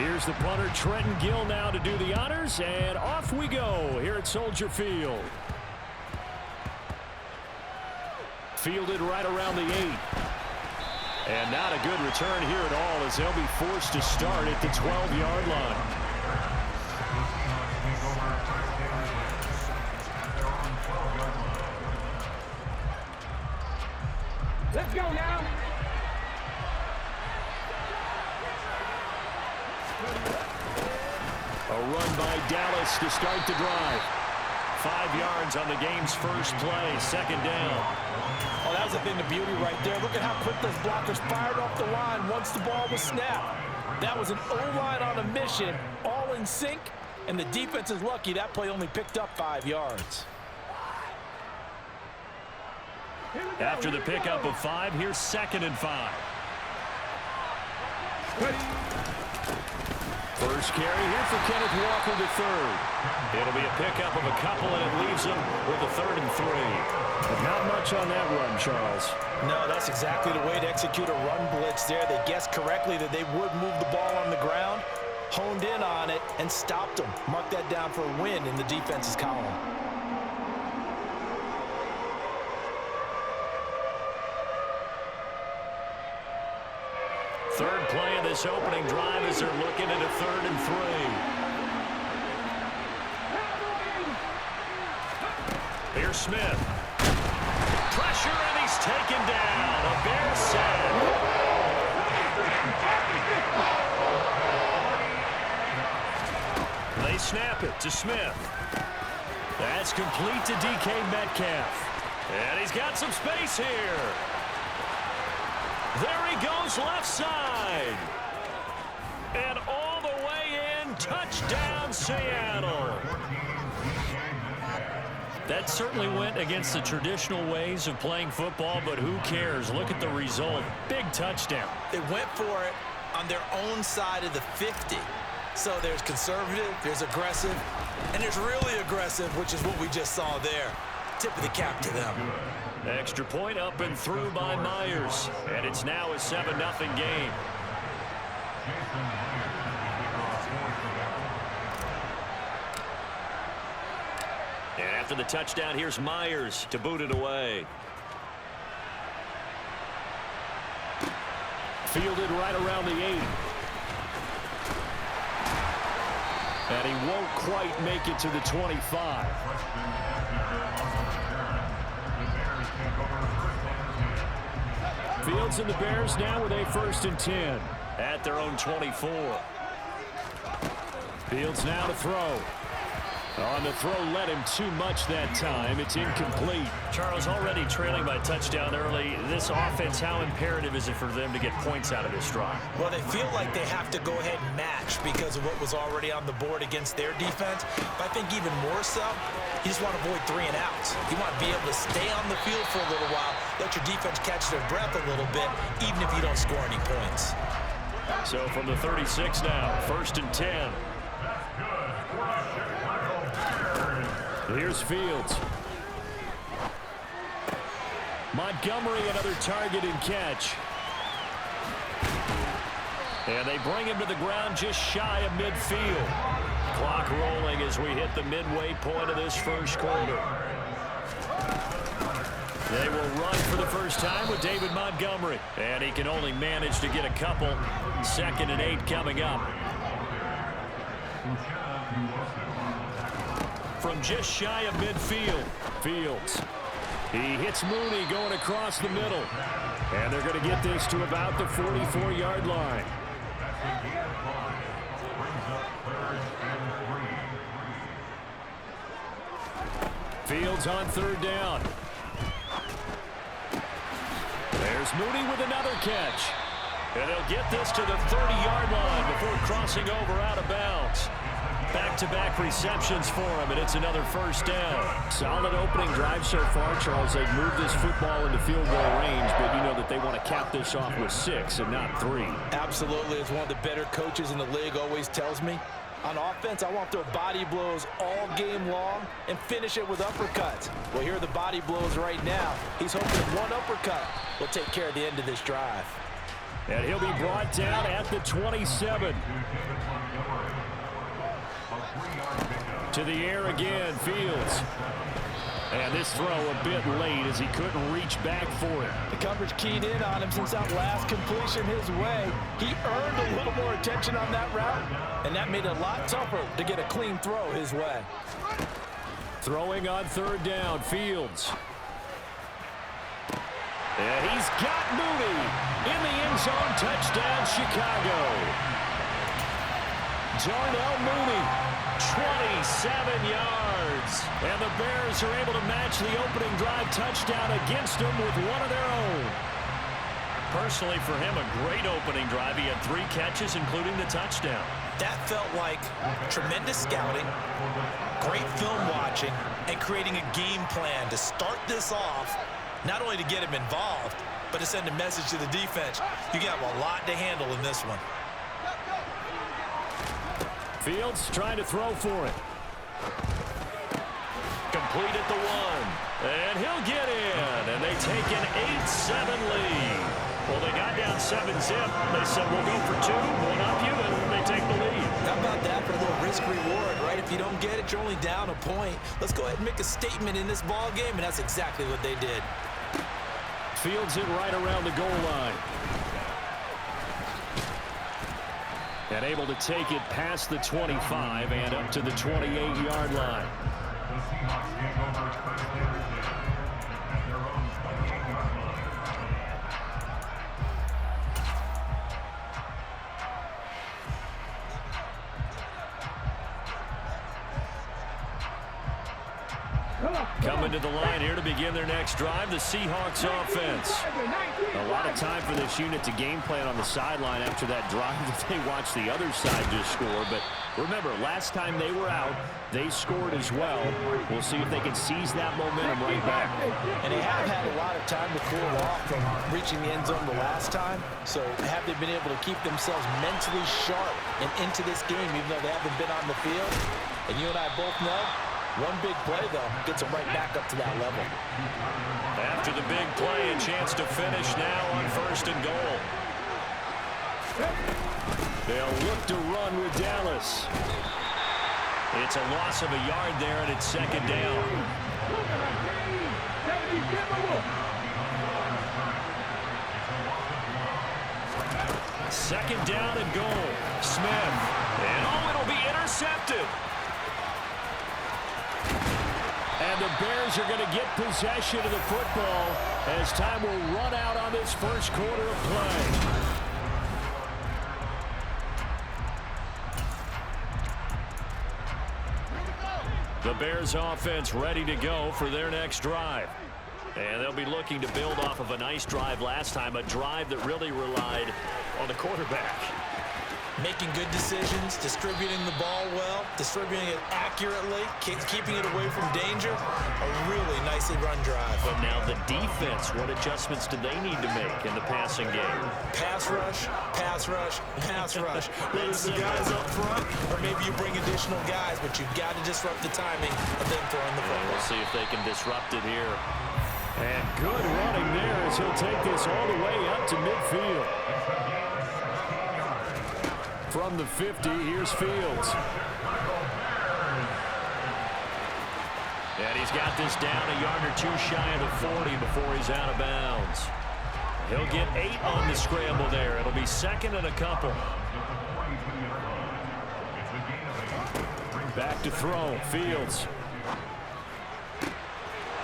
Here's the punter, Trenton Gill, now to do the honors, and off we go here at Soldier Field. Fielded right around the 8. And not a good return here at all, as they'll be forced to start at the 12-yard line. Let's go now. A run by Dallas to start the drive. 5 yards on the game's first play, second down. Oh, that was a thing of beauty right there. Look at how quick those blockers fired off the line once the ball was snapped. That was an O-line on a mission, all in sync, and the defense is lucky that play only picked up 5 yards. After the pickup of 5, here's 2nd and 5. First carry here for Kenneth Walker III. It'll be a pickup of a couple, and it leaves him with a 3rd and 3. But not much on that run, Charles. No, that's exactly the way to execute a run blitz there. They guessed correctly that they would move the ball on the ground, honed in on it, and stopped them. Mark that down for a win in the defense's column. Third play of this opening drive as they're looking at a 3rd and 3. Here's Smith. Pressure, and he's taken down. A Bears sack. They snap it to Smith. That's complete to DK Metcalf. And he's got some space here. There he goes left side. And all the way in, touchdown Seattle. That certainly went against the traditional ways of playing football, but who cares? Look at the result. Big touchdown. They went for it on their own side of the 50. So there's conservative, there's aggressive, and there's really aggressive, which is what we just saw there. Tip of the cap to them. Extra point up and through by Myers. And it's now a 7-0 game. And after the touchdown, here's Myers to boot it away. Fielded right around the 8. And he won't quite make it to the 25. Fields and the Bears now with a 1st and 10 at their own 24. Fields now to throw. On the throw, led him too much that time. It's incomplete. Charles, already trailing by touchdown early. This offense, how imperative is it for them to get points out of this drive? Well, they feel like they have to go ahead and match because of what was already on the board against their defense. But I think even more so, you just want to avoid 3 and outs. You want to be able to stay on the field for a little while, let your defense catch their breath a little bit, even if you don't score any points. So from the 36 now, 1st and 10. Here's Fields. Montgomery, another target and catch. And they bring him to the ground just shy of midfield. Clock rolling as we hit the midway point of this first quarter. They will run for the first time with David Montgomery. And he can only manage to get a couple. 2nd and 8 coming up. From just shy of midfield, Fields. He hits Mooney going across the middle. And they're going to get this to about the 44-yard line. Fields on 3rd down. There's Mooney with another catch. And they'll get this to the 30-yard line before crossing over out of bounds. Back-to-back receptions for him, and it's another 1st down. Solid opening drive so far, Charles. They've moved this football into field goal range, but you know that they want to cap this off with 6 and not 3. Absolutely. As one of the better coaches in the league always tells me, on offense, I want their body blows all game long and finish it with uppercuts. Well, here are the body blows right now. He's hoping one uppercut will take care of the end of this drive. And he'll be brought down at the 27. To the air again, Fields. And this throw a bit late as he couldn't reach back for it. The coverage keyed in on him since that last completion his way. He earned a little more attention on that route, and that made it a lot tougher to get a clean throw his way. Throwing on third down, Fields. And he's got Mooney in the end zone. Touchdown, Chicago. Darnell Mooney, 27 yards. And the Bears are able to match the opening drive touchdown against them with one of their own. Personally, for him, a great opening drive. He had 3 catches, including the touchdown. That felt like tremendous scouting, great film watching, and creating a game plan to start this off, not only to get him involved, but to send a message to the defense. You got a lot to handle in this one. Fields trying to throw for it. Complete at the 1. And he'll get in. And they take an 8-7 lead. Well, they got down 7-zip. They said, we'll go for 2, one up you, and they take the lead. How about that for a little risk-reward, right? If you don't get it, you're only down a point. Let's go ahead and make a statement in this ball game, and that's exactly what they did. Fields it right around the goal line. And able to take it past the 25 and up to the 28-yard line. Coming to the line here to begin their next drive, the Seahawks offense. A lot of time for this unit to game plan on the sideline after that drive that they watched the other side just score. But remember, last time they were out, they scored as well. We'll see if they can seize that momentum right back. And they have had a lot of time to cool off from reaching the end zone the last time. So have they been able to keep themselves mentally sharp and into this game, even though they haven't been on the field? And you and I both know, one big play, though, gets them right back up to that level. After the big play, a chance to finish now on 1st and goal. They'll look to run with Dallas. It's a loss of a yard there, and it's 2nd down. Second down and goal. Smith. And it'll be intercepted. And the Bears are going to get possession of the football as time will run out on this first quarter of play. The Bears offense ready to go for their next drive. And they'll be looking to build off of a nice drive last time, a drive that really relied on the quarterback. Making good decisions, distributing the ball well, distributing it accurately, keeping it away from danger. A really nicely run drive. But now the defense, what adjustments do they need to make in the passing game? Pass rush, pass rush, pass rush. Whether it's the guys up front or maybe you bring additional guys, but you've got to disrupt the timing of them throwing the football. We'll see if they can disrupt it here. And good running there as he'll take this all the way up to midfield. From the 50, here's Fields. And he's got this down a yard or 2 shy of the 40 before he's out of bounds. He'll get 8 on the scramble there. It'll be 2nd and a couple. Back to throw, Fields.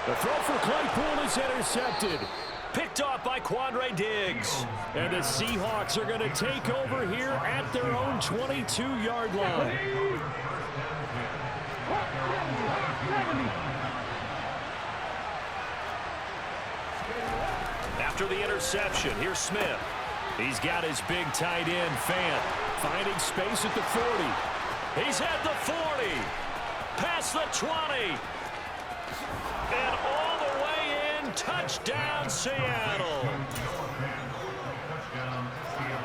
The throw for Claypool is intercepted. Picked off by Quandre Diggs. And the Seahawks are going to take over here at their own 22-yard line. After the interception, here's Smith. He's got his big tight end, Fant, finding space at the 40. He's at the 40. Past the 20. And all the way in, touchdown Seattle.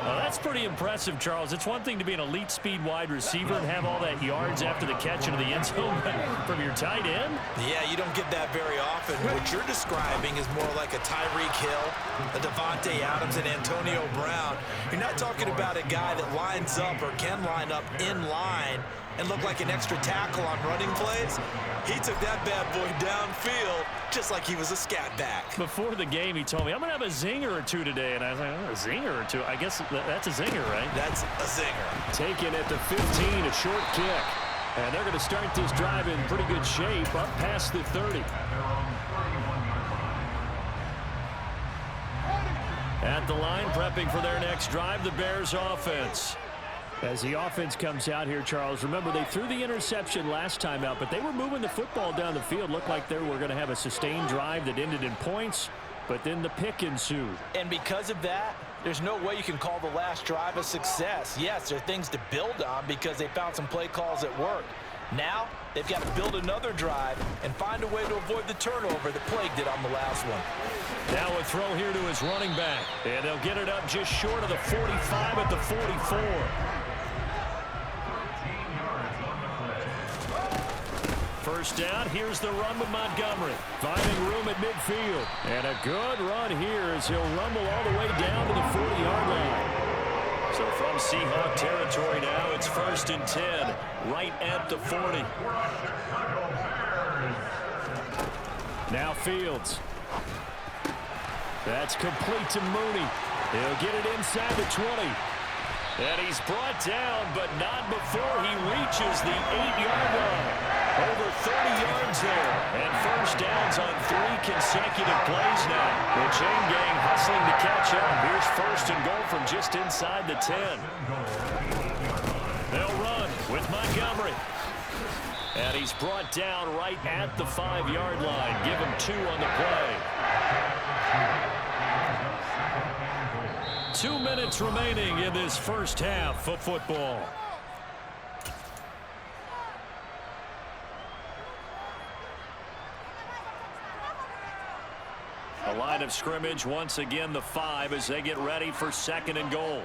Well, that's pretty impressive, Charles. It's one thing to be an elite speed wide receiver and have all that yards after the catch into the end zone, but from your tight end? Yeah, you don't get that very often. What you're describing is more like a Tyreek Hill, a Devontae Adams, and Antonio Brown. You're not talking about a guy that lines up or can line up in line and look like an extra tackle on running plays. He took that bad boy downfield just like he was a scat back. Before the game, he told me, I'm going to have a zinger or two today. And I was like, oh, a zinger or two? I guess that's a zinger, right? That's a zinger. Taken at the 15, a short kick. And they're going to start this drive in pretty good shape, up past the 30. At the line, prepping for their next drive, the Bears offense. As the offense comes out here, Charles, remember they threw the interception last time out, but they were moving the football down the field. Looked like they were going to have a sustained drive that ended in points, but then the pick ensued. And because of that, there's no way you can call the last drive a success. Yes, there are things to build on because they found some play calls that work. Now, they've got to build another drive and find a way to avoid the turnover that plagued it on the last one. Now a throw here to his running back, and they'll get it up just short of the 45 at the 44. First down, here's the run with Montgomery. Finding room at midfield. And a good run here as he'll rumble all the way down to the 40-yard line. So from Seahawk territory now, it's 1st and 10, right at the 40. Now Fields. That's complete to Mooney. He'll get it inside the 20. And he's brought down, but not before he reaches the 8-yard line. Over 30 yards there. And first downs on 3 consecutive plays now. The chain gang hustling to catch up. Here's 1st and goal from just inside the 10. They'll run with Montgomery. And he's brought down right at the 5-yard line. Give him 2 on the play. 2 minutes remaining in this first half of football. A line of scrimmage, once again the 5 as they get ready for 2nd and goal.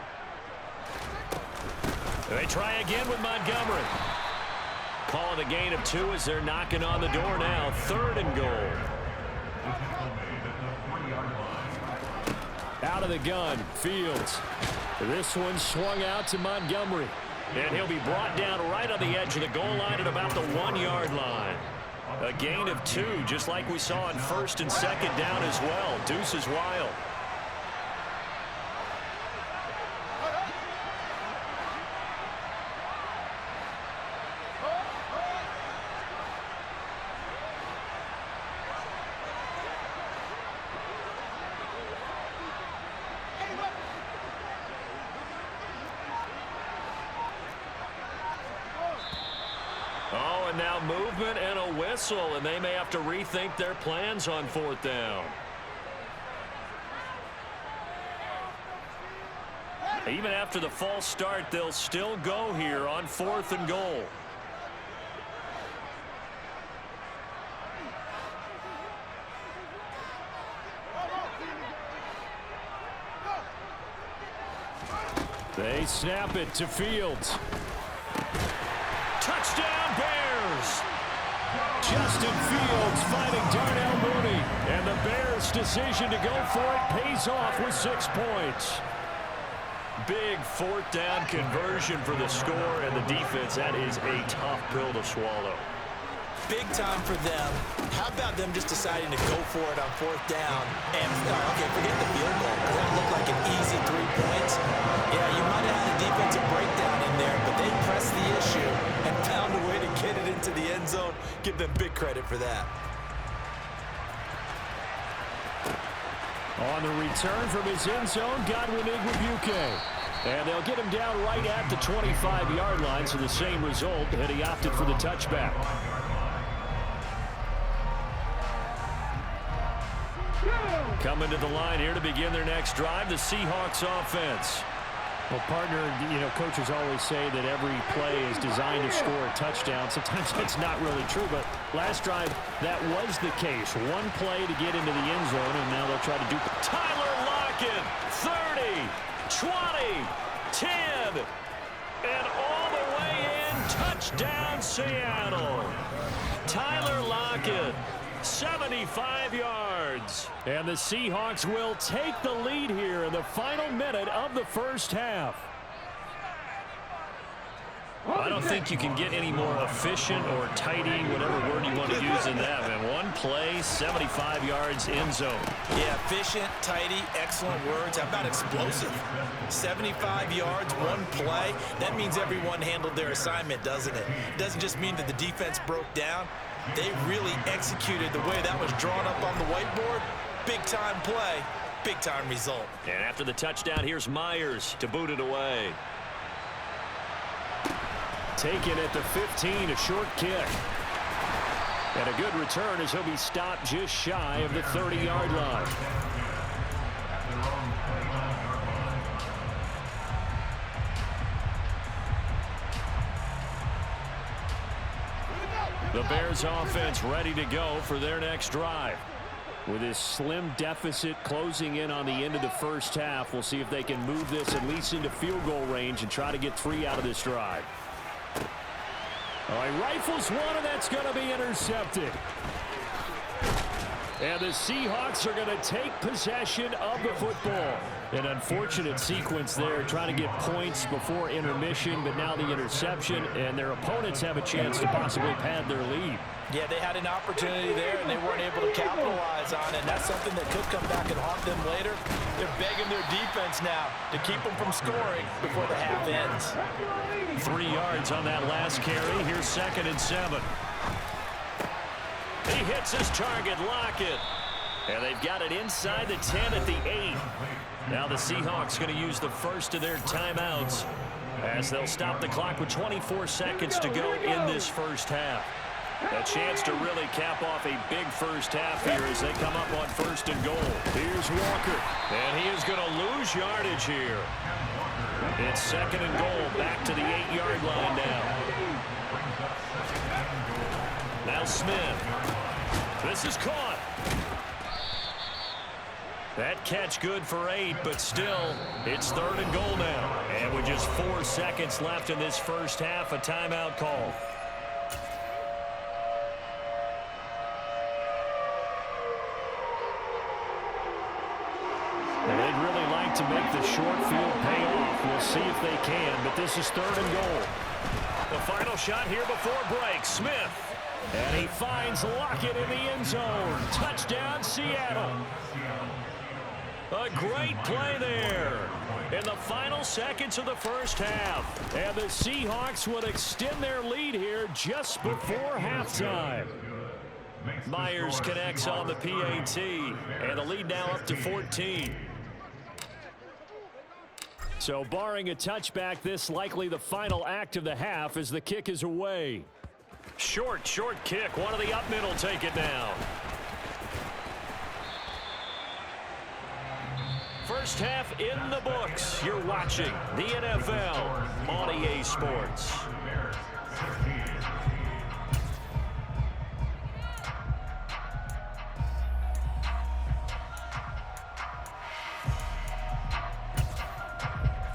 They try again with Montgomery. Calling a gain of 2 as they're knocking on the door now. 3rd and goal. Out of the gun, Fields. This one swung out to Montgomery. And he'll be brought down right on the edge of the goal line at about the 1-yard line. A gain of 2, just like we saw on 1st and 2nd down as well. Deuce is wild. Oh, and now movement and a whistle, and they may have to rethink their plans on 4th down. Even after the false start, they'll still go here on 4th and goal. They snap it to Fields. Touchdown, Bears! Justin Fields finding Darnell Mooney. And the Bears' decision to go for it pays off with 6 points. Big 4th down conversion for the score, and the defense, that is a tough pill to swallow. Big time for them. How about them just deciding to go for it on 4th down? And, okay, forget the field goal. That looked like an easy 3 points. Yeah, you might have had a defensive breakdown in there, but they pressed the issue and found a way to get it into the end zone. Give them big credit for that. On the return from his end zone, Godwin Igwebuike. And they'll get him down right at the 25-yard line, so the same result, and he opted for the touchback. Coming to the line here to begin their next drive, the Seahawks offense. Well, partner, coaches always say that every play is designed to score a touchdown. Sometimes that's not really true, but last drive, that was the case. One play to get into the end zone, and now they'll try to do. Tyler Lockett, 30, 20, 10. And all the way in. Touchdown, Seattle. Tyler Lockett, 75 yards. And the Seahawks will take the lead here in the final minute of the first half. I don't think you can get any more efficient or tidy, whatever word you want to use in that. And one play, 75 yards in zone. Yeah, efficient, tidy, excellent words. How about explosive? 75 yards, one play. That means everyone handled their assignment, doesn't it? It doesn't just mean that the defense broke down. They really executed the way that was drawn up on the whiteboard. Big-time play, big-time result. And after the touchdown, here's Myers to boot it away. Taken at the 15, a short kick. And a good return as he'll be stopped just shy of the 30-yard line. The Bears offense ready to go for their next drive. With this slim deficit closing in on the end of the first half, we'll see if they can move this at least into field goal range and try to get 3 out of this drive. All right, rifles one, and that's going to be intercepted. And the Seahawks are going to take possession of the football. An unfortunate sequence there, trying to get points before intermission, but now the interception, and their opponents have a chance to possibly pad their lead. Yeah, they had an opportunity there, and they weren't able to capitalize on it. And that's something that could come back and haunt them later. They're begging their defense now to keep them from scoring before the half ends. 3 yards on that last carry. Here's 2nd and 7. He hits his target, Lockett. And they've got it inside the 10 at the 8. Now the Seahawks going to use the first of their timeouts as they'll stop the clock with 24 seconds to go in this first half. A chance to really cap off a big first half here as they come up on 1st and goal. Here's Walker, and he is going to lose yardage here. It's 2nd and goal, back to the 8-yard line now. Now Smith. This is caught. That catch good for 8, but still, it's 3rd and goal now. And with just 4 seconds left in this first half, a timeout call. They'd really like to make the short field pay off. We'll see if they can, but this is 3rd and goal. The final shot here before break. Smith. And he finds Lockett in the end zone. Touchdown, Seattle. A great play there in the final seconds of the first half. And the Seahawks will extend their lead here just before halftime. Myers connects on the PAT, and the lead now up to 14. So barring a touchback, this likely the final act of the half as the kick is away. Short kick. One of the up men will take it down. First half in the books. You're watching the NFL on EA Sports.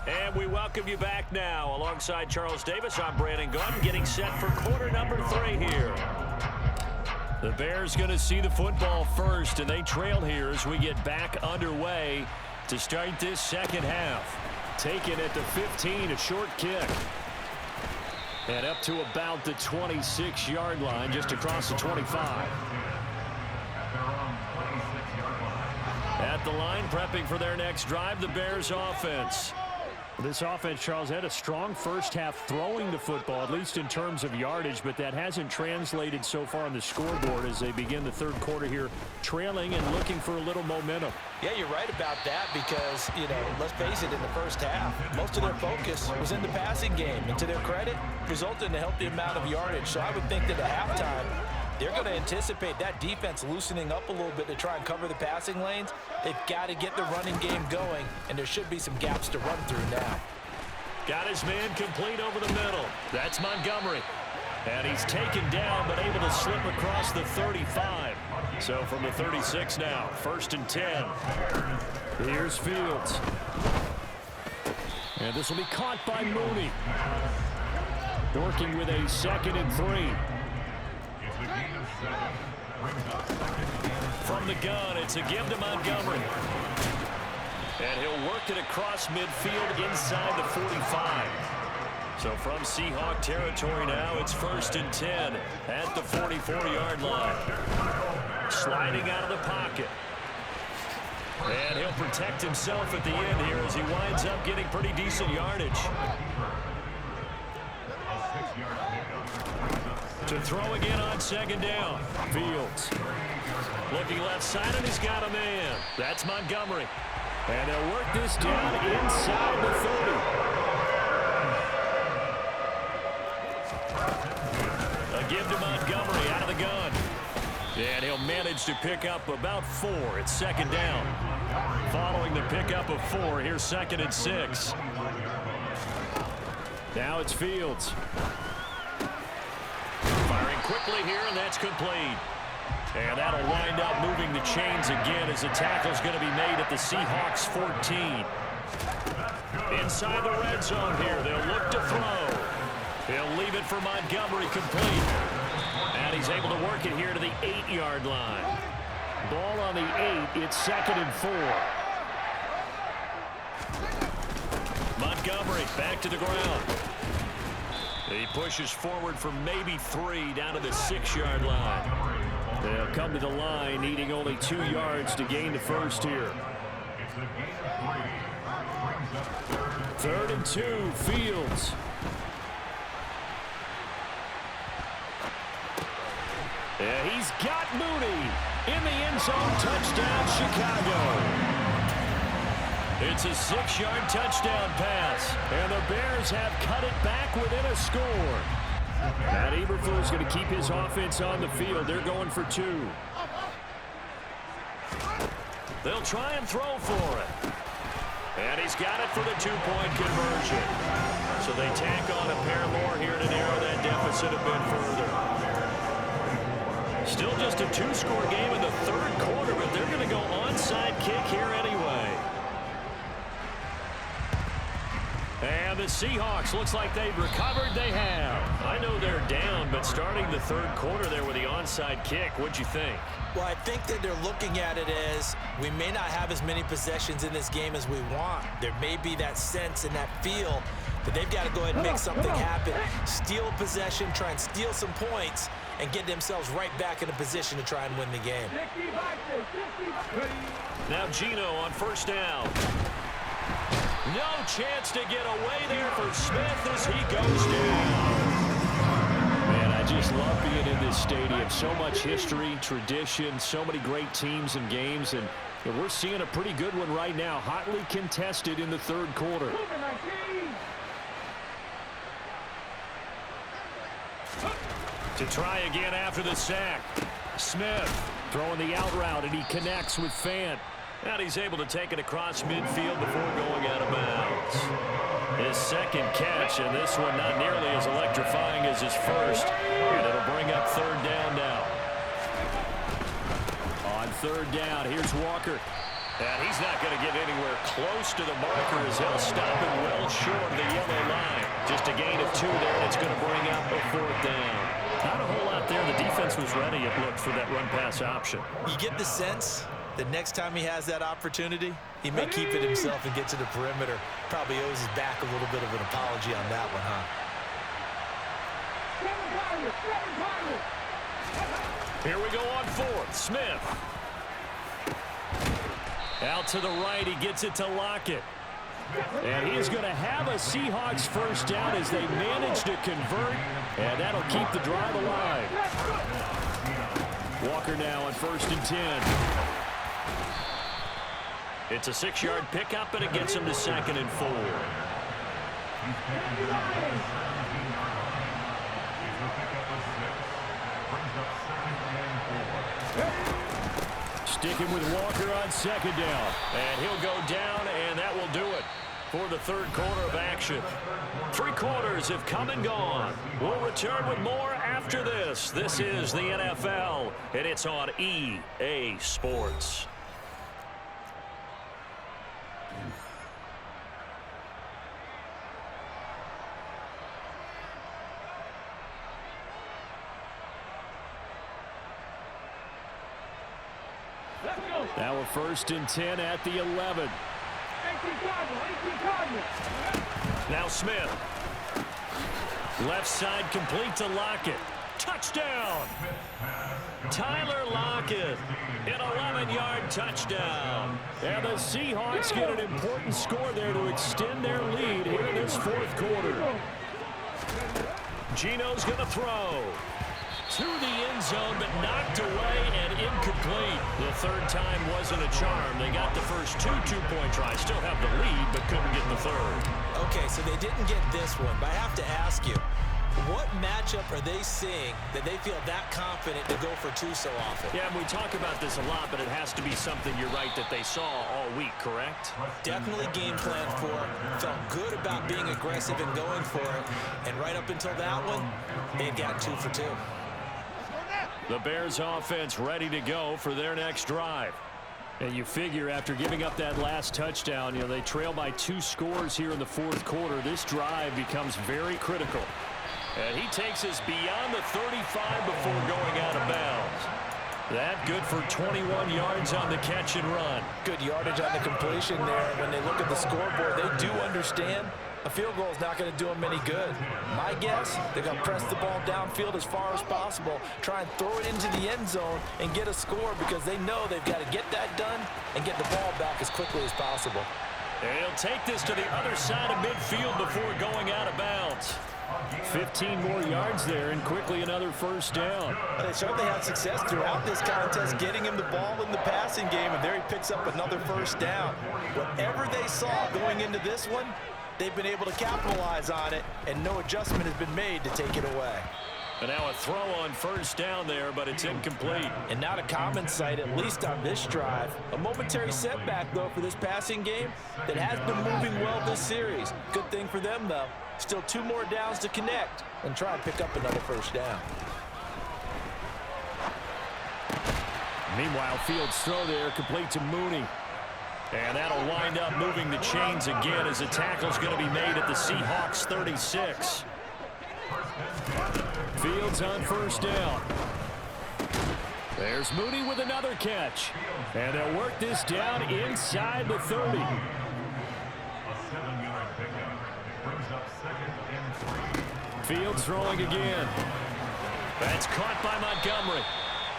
And we welcome you back now. Alongside Charles Davis, I'm Brandon Gunn, getting set for quarter number 3 here. The Bears going to see the football first, and they trail here as we get back underway to start this second half. Taken at the 15, a short kick. And up to about the 26-yard line, just across the 25. At the line, prepping for their next drive, the Bears offense. This offense, Charles, had a strong first half throwing the football, at least in terms of yardage, but that hasn't translated so far on the scoreboard as they begin the third quarter here, trailing and looking for a little momentum. Yeah, you're right about that because, let's face it, in the first half, most of their focus was in the passing game. And to their credit, resulted in a healthy amount of yardage. So I would think that at halftime, they're going to anticipate that defense loosening up a little bit to try and cover the passing lanes. They've got to get the running game going, and there should be some gaps to run through now. Got his man complete over the middle. That's Montgomery. And he's taken down, but able to slip across the 35. So from the 36 now, 1st and 10. Here's Fields. And this will be caught by Mooney. Working with a 2nd and 3. From the gun, it's a give to Montgomery. And he'll work it across midfield inside the 45. So from Seahawk territory now, it's 1st and 10 at the 44-yard line. Sliding out of the pocket. And he'll protect himself at the end here as he winds up getting pretty decent yardage. To throw again on 2nd down. Fields. Looking left side, and he's got a man. That's Montgomery. And they'll work this down inside the 30. A give to Montgomery out of the gun. And he'll manage to pick up about 4. It's 2nd down. Following the pickup of 4, here's 2nd and 6. Now it's Fields. Firing quickly here, and that's complete. And that'll wind up moving the chains again as the tackle's going to be made at the Seahawks 14. Inside the red zone here, they'll look to throw. He'll leave it for Montgomery complete. And he's able to work it here to the 8-yard line. Ball on the 8, it's 2nd and 4. Montgomery back to the ground. He pushes forward for maybe 3 down to the 6-yard line. They'll come to the line needing only 2 yards to gain the first here. 3rd and 2, Fields. Yeah, he's got Mooney in the end zone. Touchdown, Chicago. It's a 6-yard touchdown pass, and the Bears have cut it back within a score. Matt Eberflus is going to keep his offense on the field. They're going for 2. They'll try and throw for it. And he's got it for the 2-point conversion. So they tack on a pair more here to narrow that deficit a bit further. Still just a 2-score game in the 3rd quarter, but they're going to go onside kick here anyway. And the Seahawks, looks like they've recovered. They have. I know they're down, but starting the 3rd quarter there with the onside kick, what'd you think? Well, I think that they're looking at it as we may not have as many possessions in this game as we want. There may be that sense and that feel that they've got to go ahead and make something happen. Steal possession, try and steal some points, and get themselves right back in a position to try and win the game. Now Gino on 1st down. No chance to get away there for Smith as he goes down. Man, I just love being in this stadium. So much history, tradition, so many great teams and games, and we're seeing a pretty good one right now. Hotly contested in the 3rd quarter. To try again after the sack. Smith throwing the out route, and he connects with Fant. And he's able to take it across midfield before going out of bounds. His 2nd catch, and this one not nearly as electrifying as his first. And it'll bring up 3rd down now. On 3rd down, here's Walker. And he's not going to get anywhere close to the marker as he'll stop him well short of the yellow line. Just a gain of 2 there, and it's going to bring up a 4th down. Not a whole lot there. The defense was ready, it looked, for that run-pass option. You get the sense the next time he has that opportunity, he may keep it himself and get to the perimeter. Probably owes his back a little bit of an apology on that one, huh? Here we go on 4th. Smith. Out to the right, he gets it to Lockett. And he's going to have a Seahawks 1st down as they manage to convert, and that'll keep the drive alive. Walker now on 1st and 10. It's a 6-yard pickup, and it gets him to 2nd and 4. Sticking with Walker on 2nd down. And he'll go down, and that will do it for the 3rd quarter of action. 3 quarters have come and gone. We'll return with more after this. This is the NFL, and it's on EA Sports. Now a 1st and 10 at the 11. 18 Cardinals. Now Smith. Left side complete to Lockett. Touchdown! Tyler Lockett, an 11-yard touchdown. And the Seahawks get an important score there to extend their lead here in this 4th quarter. Geno's going to throw. To the end zone, but knocked away and incomplete. The 3rd time wasn't a charm. They got the first 2 two-point tries. Still have the lead, but couldn't get the 3rd. Okay, so they didn't get this one, but I have to ask you, what matchup are they seeing that they feel that confident to go for 2 so often? Yeah, and we talk about this a lot, but it has to be something, you're right, that they saw all week, correct? Definitely game plan for it. Felt good about being aggressive and going for it. And right up until that one, they got 2 for 2. The Bears offense ready to go for their next drive. And you figure after giving up that last touchdown, they trail by 2 scores here in the 4th quarter. This drive becomes very critical. And he takes us beyond the 35 before going out of bounds. That good for 21 yards on the catch and run. Good yardage on the completion there. When they look at the scoreboard, they do understand a field goal is not going to do them any good. My guess, they're going to press the ball downfield as far as possible, try and throw it into the end zone and get a score because they know they've got to get that done and get the ball back as quickly as possible. And he'll take this to the other side of midfield before going out of bounds. 15 more yards there and quickly another 1st down. They certainly had success throughout this contest getting him the ball in the passing game, and there he picks up another 1st down. Whatever they saw going into this one, they've been able to capitalize on it, and no adjustment has been made to take it away. And now a throw on 1st down there, but it's incomplete. And not a common sight, at least on this drive. A momentary setback, though, for this passing game that has been moving well this series. Good thing for them, though. Still 2 more downs to connect and try and pick up another 1st down. Meanwhile, Fields' throw there complete to Mooney. And that'll wind up moving the chains again as the tackle's going to be made at the Seahawks 36. Fields on 1st down. There's Mooney with another catch. And they'll work this down inside the 30. Fields throwing again. That's caught by Montgomery.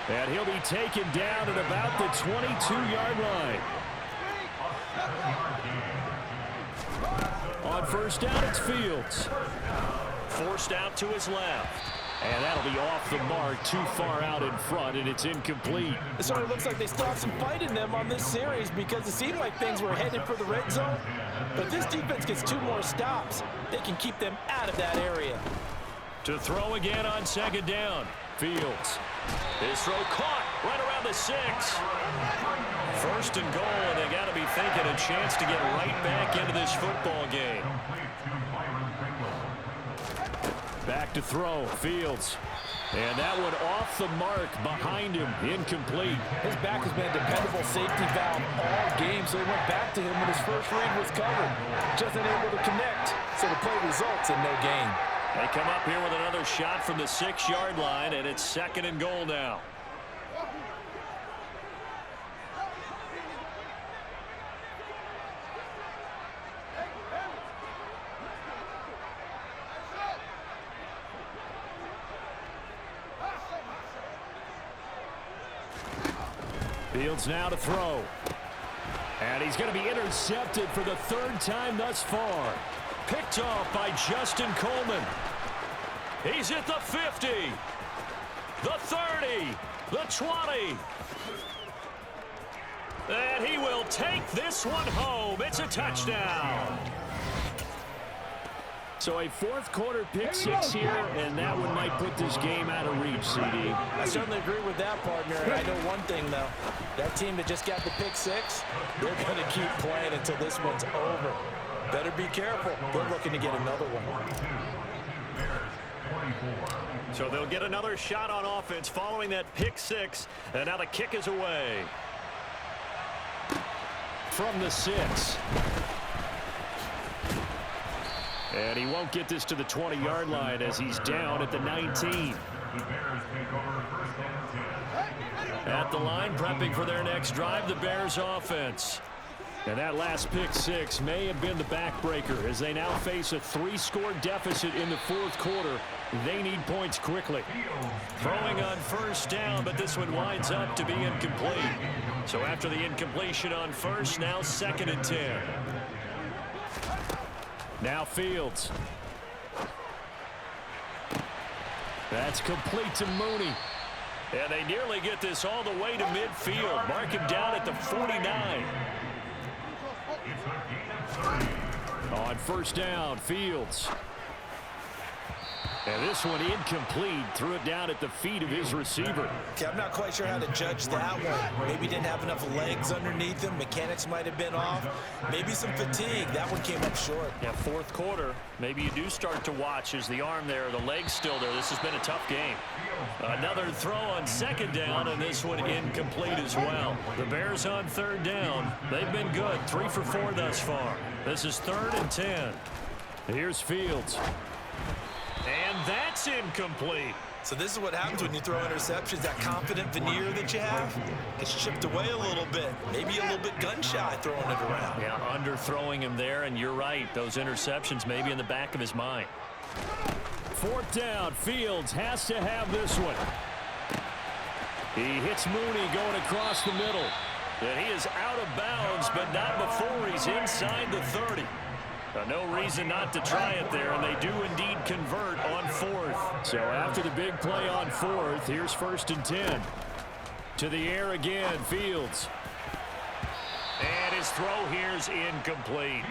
And he'll be taken down at about the 22-yard line. On 1st down, it's Fields. Forced out to his left. And that'll be off the mark, too far out in front, and it's incomplete. It sort of looks like they still have some fight in them on this series because it seemed like things were headed for the red zone. But if this defense gets 2 more stops, they can keep them out of that area. To throw again on 2nd down, Fields. His throw caught right around the 6. 1st and goal, and they got to be thinking a chance to get right back into this football game. Back to throw, Fields. And that one off the mark behind him, incomplete. His back has been a dependable safety valve all game, so he went back to him when his first read was covered. Just unable to connect, so the play results in no gain. They come up here with another shot from the 6-yard line, and it's 2nd and goal now. Fields now to throw. And he's going to be intercepted for the 3rd time thus far. Picked off by Justin Coleman. He's at the 50, the 30, the 20. And he will take this one home. It's a touchdown. So a 4th quarter pick 6 here, and that one might put this game out of reach, CD. I certainly agree with that, partner. And I know one thing, though. That team that just got the pick 6, they're going to keep playing until this one's over. Better be careful. They're looking to get another one. So they'll get another shot on offense following that pick 6, and now the kick is away. From the 6. And he won't get this to the 20-yard line as he's down at the 19. At the line, prepping for their next drive, the Bears offense. And that last pick six may have been the backbreaker as they now face a 3-score deficit in the fourth quarter. They need points quickly. Throwing on first down, but this one winds up to be incomplete. So after the incompletion on first, now 2nd and 10. Now Fields. That's complete to Mooney. And they nearly get this all the way to midfield. Mark him down at the 49. On first down, Fields. And this one incomplete. Threw it down at the feet of his receiver. Okay, I'm not quite sure how to judge that one. Maybe didn't have enough legs underneath him. Mechanics might have been off. Maybe some fatigue. That one came up short. Yeah, fourth quarter. Maybe you do start to watch as the arm there, the leg's still there. This has been a tough game. Another throw on 2nd down, and this one incomplete as well. The Bears on 3rd down. They've been good. 3 for 4 thus far. This is 3rd and 10. Here's Fields. And that's incomplete. So this is what happens when you throw interceptions. That confident veneer that you have gets chipped away a little bit. Maybe a little bit gun-shy throwing it around. Yeah, underthrowing him there, and you're right. Those interceptions may be in the back of his mind. 4th down. Fields has to have this one. He hits Mooney going across the middle. And he is out of bounds, but not before he's inside the 30. No reason not to try it there, and they do indeed convert on 4th. So after the big play on 4th, here's 1st and 10. To the air again, Fields. And his throw here's incomplete.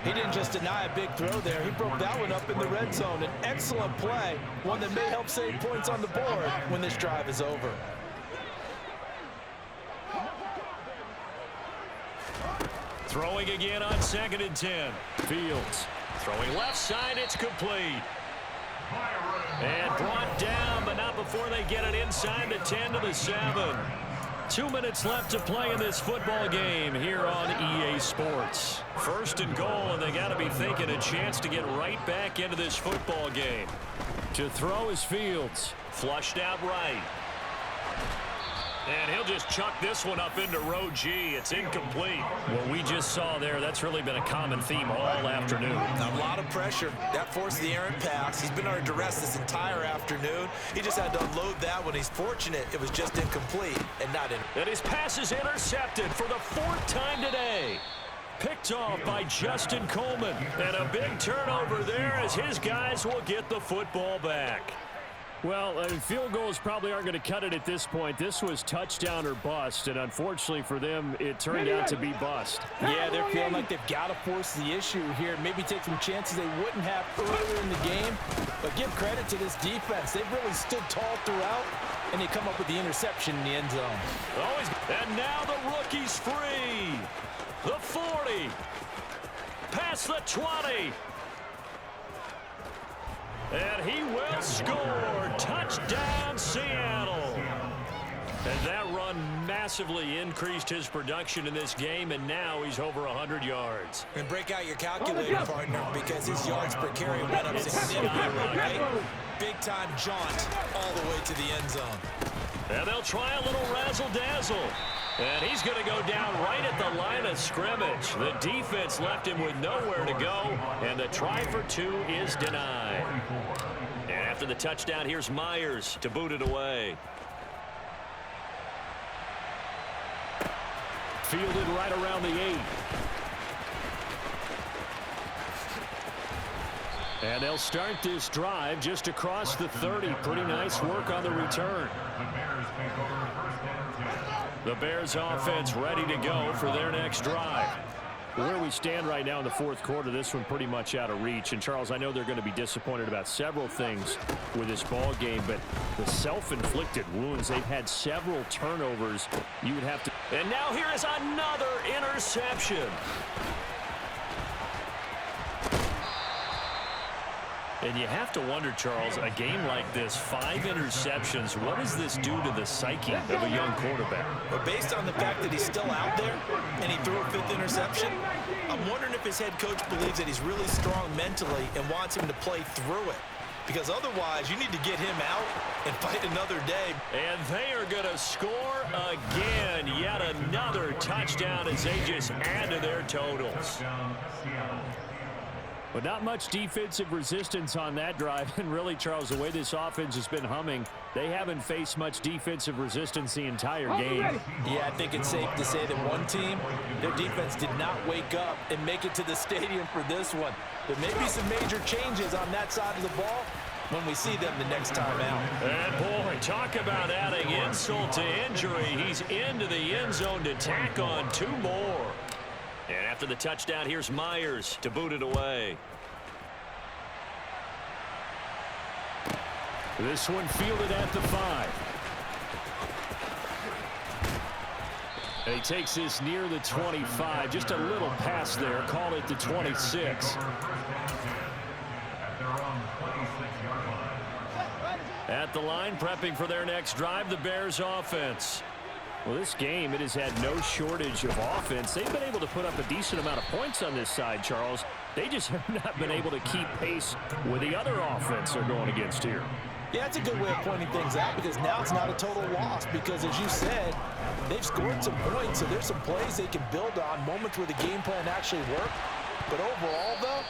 He didn't just deny a big throw there. He broke that one up in the red zone. An excellent play, one that may help save points on the board when this drive is over. Throwing again on 2nd and 10. Fields throwing left side. It's complete. And brought down, but not before they get it inside the 10 to the 7. 2 minutes left to play in this football game here on EA Sports. 1st and goal, and they got to be thinking a chance to get right back into this football game. To throw is Fields. Flushed out right. And he'll just chuck this one up into row G. It's incomplete. What we just saw there, that's really been a common theme all afternoon. A lot of pressure. That forced the errant pass. He's been under duress this entire afternoon. He just had to unload that one. He's fortunate it was just incomplete and not in. And his pass is intercepted for the 4th time today. Picked off by Justin Coleman. And a big turnover there as his guys will get the football back. Well, field goals probably aren't going to cut it at this point. This was touchdown or bust, and unfortunately for them, it turned out to be bust. Yeah, they're feeling like they've got to force the issue here. Maybe take some chances they wouldn't have earlier in the game. But give credit to this defense. They've really stood tall throughout, and they come up with the interception in the end zone. And now the rookie's free. The 40. Past the 20. And he will score. Touchdown, Seattle. And that run massively increased his production in this game, and now he's over 100 yards. And break out your calculator, partner, because his yards per carry went up significantly. Right? Big-time jaunt all the way to the end zone. And they'll try a little razzle-dazzle. And he's going to go down right at the line of scrimmage. The defense left him with nowhere to go, and the try for 2 is denied. And after the touchdown, here's Myers to boot it away. Fielded right around the 8. And they'll start this drive just across the 30. Pretty nice work on the return. The Bears offense ready to go for their next drive. Where we stand right now in the fourth quarter, this one pretty much out of reach. And, Charles, I know they're going to be disappointed about several things with this ball game, but the self-inflicted wounds, they've had several turnovers. You would have to. And now here is another interception. And you have to wonder, Charles, a game like this, 5 interceptions, what does this do to the psyche of a young quarterback? But based on the fact that he's still out there and he threw a 5th interception, I'm wondering if his head coach believes that he's really strong mentally and wants him to play through it. because otherwise you need to get him out and fight another day. And they are going to score again. Yet another touchdown as they just add to their totals. But not much defensive resistance on that drive. And really, Charles, the way this offense has been humming, they haven't faced much defensive resistance the entire game. Yeah, I think it's safe to say that one team, their defense did not wake up and make it to the stadium for this one. There may be some major changes on that side of the ball when we see them the next time out. And, boy, talk about adding insult to injury. He's into the end zone to tack on 2 more. And after the touchdown, here's Myers to boot it away. This one fielded at the 5. And he takes this near the 25. Just a little pass there. Call it the 26. At the line, prepping for their next drive, the Bears offense. Well, this game, it has had no shortage of offense. They've been able to put up a decent amount of points on this side, Charles. They just have not been able to keep pace with the other offense they're going against here. Yeah, it's a good way of pointing things out because now it's not a total loss because, as you said, they've scored some points, so there's some plays they can build on, moments where the game plan actually worked. But overall, though,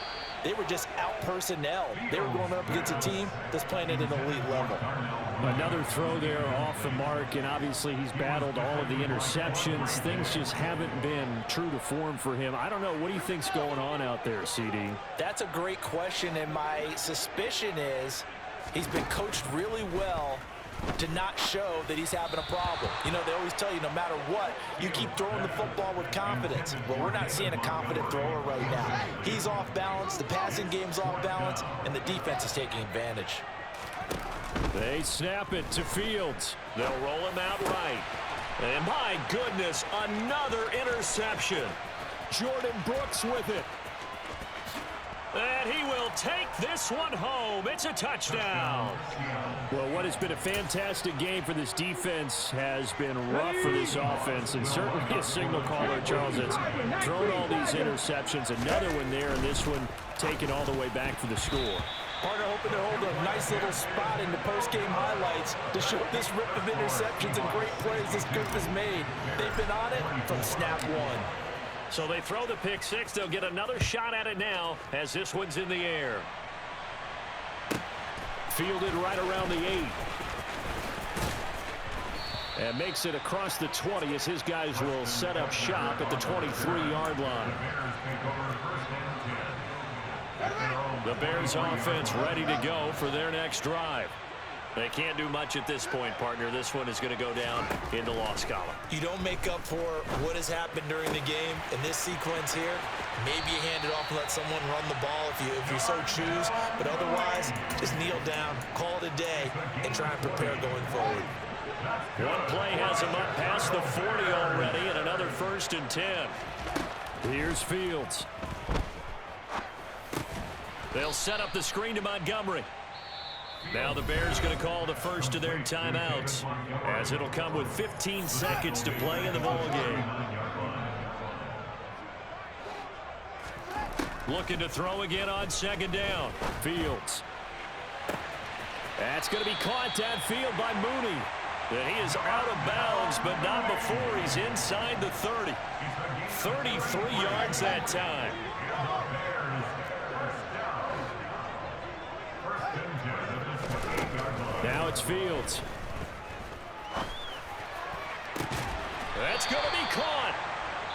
they were just out-personnel. They were going up against a team that's playing at an elite level. Another throw there off the mark, and obviously he's battled all of the interceptions. Things just haven't been true to form for him. I don't know. What do you think's going on out there, CD? That's a great question, and my suspicion is he's been coached really well to not show that he's having a problem. You know, they always tell you no matter what, you keep throwing the football with confidence. Well, we're not seeing a confident thrower right now. He's off balance, the passing game's off balance, and the defense is taking advantage. They snap it to Fields. They'll roll him out right. And my goodness, another interception. Jordan Brooks with it. And he will take this one home. It's a touchdown. Well, what has been a fantastic game for this defense has been rough for this offense, and certainly a signal caller, Charles, that's thrown all these interceptions. Another one there, and this one taken all the way back for the score. Partner hoping to hold a nice little spot in the post-game highlights to show this rip of interceptions and great plays this group has made. They've been on it from snap one. So they throw the pick 6. They'll get another shot at it now as this one's in the air. Fielded right around the 8. And makes it across the 20 as his guys will set up shop at the 23-yard line. The Bears offense ready to go for their next drive. They can't do much at this point, partner. This one is going to go down in the loss column. You don't make up for what has happened during the game in this sequence here. Maybe you hand it off and let someone run the ball if you so choose. But otherwise, just kneel down, call it a day, and try and prepare going forward. One play has him up past the 40 already, and another 1st and 10. Here's Fields. They'll set up the screen to Montgomery. Now the Bears going to call the first of their timeouts, as it'll come with 15 seconds to play in the ballgame. Looking to throw again on 2nd down. Fields. That's going to be caught downfield by Mooney. And he is out of bounds, but not before he's inside the 30. 33 yards that time. Now it's Fields. That's going to be caught.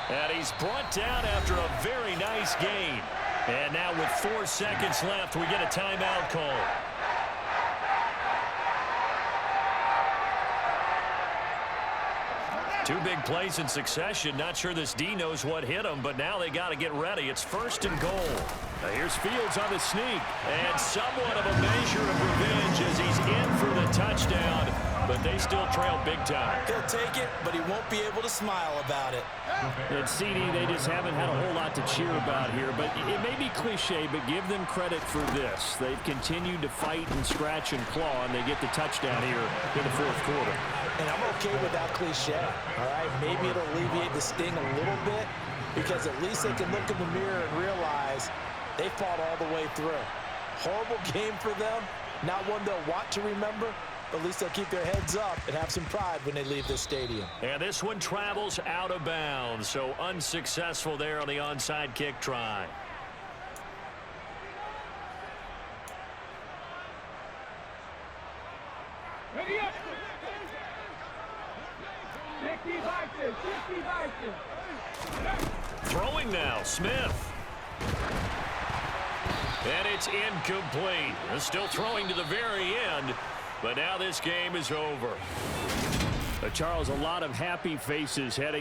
And he's brought down after a very nice gain. And now with 4 seconds left, we get a timeout call. Two big plays in succession. Not sure this D knows what hit him, but now they got to get ready. It's 1st and goal. Now here's Fields on the sneak. And somewhat of a measure of revenge as he's in for the touchdown. But they still trail big time. He'll take it, but he won't be able to smile about it. And CD, they just haven't had a whole lot to cheer about here. But it may be cliche, but give them credit for this. They've continued to fight and scratch and claw, and they get the touchdown here in the 4th quarter. And I'm okay with that cliche, all right? Maybe it'll alleviate the sting a little bit because at least they can look in the mirror and realize they fought all the way through. Horrible game for them, Not one they'll want to remember, but at least they'll keep their heads up and have some pride when they leave this stadium. And this one travels out of bounds, so unsuccessful there on the onside kick try. Ready up. 60 Vikings, 60 Vikings. Throwing now, Smith. And it's incomplete. They're still throwing to the very end, but now this game is over. Charles, a lot of happy faces heading